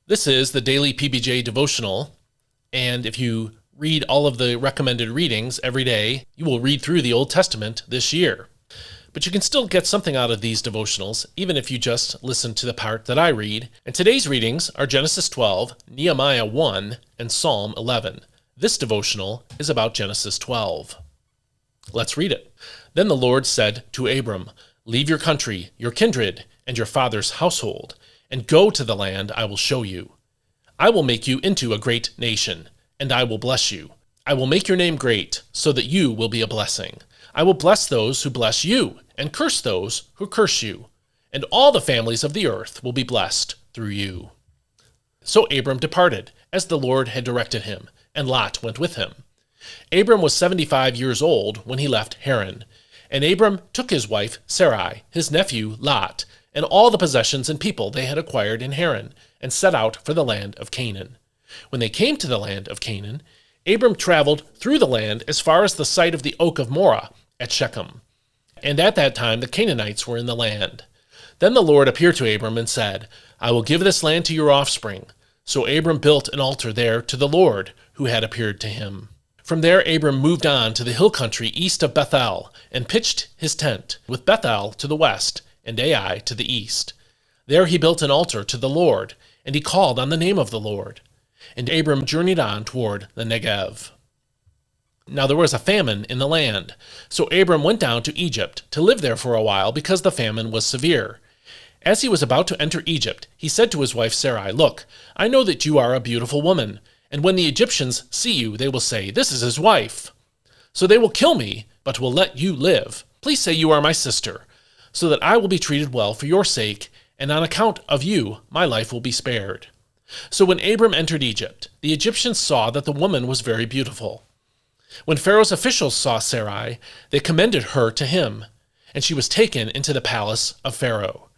This is the daily PBJ devotional, and if you read all of the recommended readings every day, you will read through the Old Testament this year. But you can still get something out of these devotionals, even if you just listen to the part that I read. And today's readings are Genesis 12, Nehemiah 1, and Psalm 11. This devotional is about Genesis 12. Let's read it. Then the Lord said to Abram, "Leave your country, your kindred, and your father's household, and go to the land I will show you. I will make you into a great nation, and I will bless you. I will make your name great, so that you will be a blessing. I will bless those who bless you, and curse those who curse you. And all the families of the earth will be blessed through you." So Abram departed, as the Lord had directed him, and Lot went with him. Abram was 75 years old when he left Haran. And Abram took his wife Sarai, his nephew Lot, and all the possessions and people they had acquired in Haran, and set out for the land of Canaan. When they came to the land of Canaan, Abram traveled through the land as far as the site of the oak of Moreh at Shechem. And at that time the Canaanites were in the land. Then the Lord appeared to Abram and said, "I will give this land to your offspring." So Abram built an altar there to the Lord who had appeared to him. From there Abram moved on to the hill country east of Bethel, and pitched his tent, with Bethel to the west, and Ai to the east. There he built an altar to the Lord, and he called on the name of the Lord. And Abram journeyed on toward the Negev. Now there was a famine in the land, so Abram went down to Egypt to live there for a while, because the famine was severe. As he was about to enter Egypt, he said to his wife Sarai, "Look, I know that you are a beautiful woman, and when the Egyptians see you, they will say, 'This is his wife.' So they will kill me, but will let you live. Please say you are my sister, so that I will be treated well for your sake, and on account of you my life will be spared." So when Abram entered Egypt, the Egyptians saw that the woman was very beautiful. When Pharaoh's officials saw Sarai, they commended her to him, and she was taken into the palace of Pharaoh.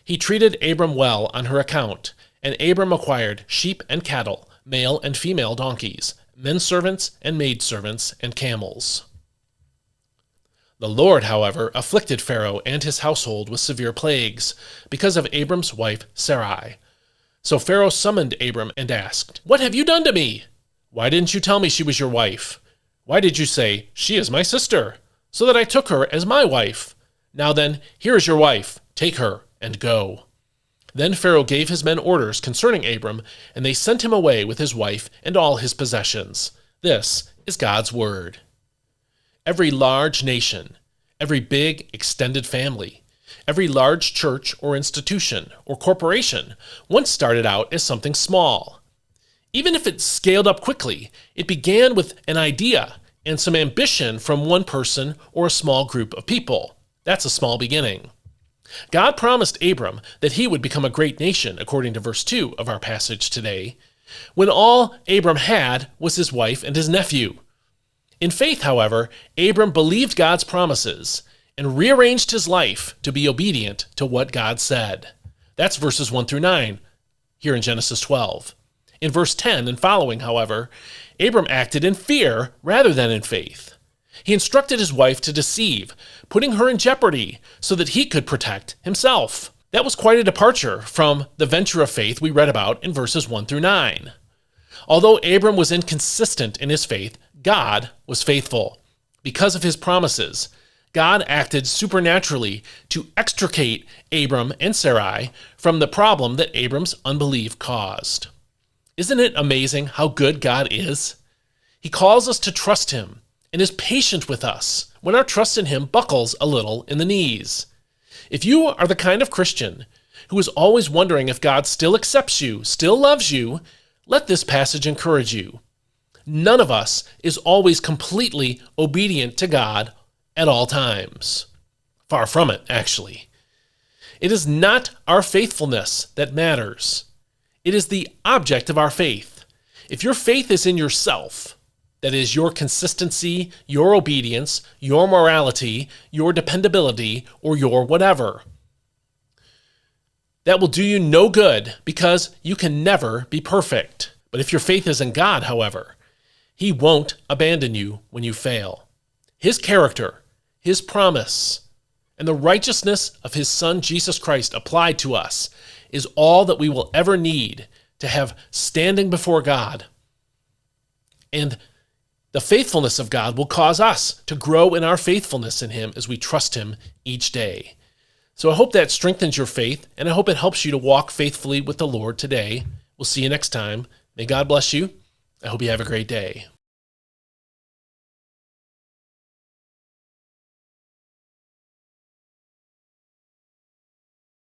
He treated Abram well on her account, and Abram acquired sheep and cattle, male and female donkeys, men servants and maid servants, and camels. The Lord, however, afflicted Pharaoh and his household with severe plagues, because of Abram's wife Sarai. So Pharaoh summoned Abram and asked, "What have you done to me? Why didn't you tell me she was your wife? Why did you say, 'She is my sister,' so that I took her as my wife? Now then, here is your wife. Take her and go." Then Pharaoh gave his men orders concerning Abram, and they sent him away with his wife and all his possessions. This is God's word. Every large nation, every big extended family, every large church or institution or corporation once started out as something small. Even if it scaled up quickly, it began with an idea and some ambition from one person or a small group of people. That's a small beginning. God promised Abram that he would become a great nation, according to verse 2 of our passage today, when all Abram had was his wife and his nephew. In faith, however, Abram believed God's promises and rearranged his life to be obedient to what God said. That's verses 1 through 9 here in Genesis 12. In verse 10 and following, however, Abram acted in fear rather than in faith. He instructed his wife to deceive, putting her in jeopardy so that he could protect himself. That was quite a departure from the venture of faith we read about in verses 1 through 9. Although Abram was inconsistent in his faith, God was faithful. Because of his promises, God acted supernaturally to extricate Abram and Sarai from the problem that Abram's unbelief caused. Isn't it amazing how good God is? He calls us to trust him and is patient with us when our trust in him buckles a little in the knees. If you are the kind of Christian who is always wondering if God still accepts you, still loves you, let this passage encourage you. None of us is always completely obedient to God at all times. Far from it, actually. It is not our faithfulness that matters. It is the object of our faith. If your faith is in yourself, that is, your consistency, your obedience, your morality, your dependability, or your whatever, that will do you no good, because you can never be perfect. But if your faith is in God, however, he won't abandon you when you fail. His character, his promise, and the righteousness of his Son Jesus Christ applied to us is all that we will ever need to have standing before God. And the faithfulness of God will cause us to grow in our faithfulness in him as we trust him each day. So I hope that strengthens your faith, and I hope it helps you to walk faithfully with the Lord today. We'll see you next time. May God bless you. I hope you have a great day.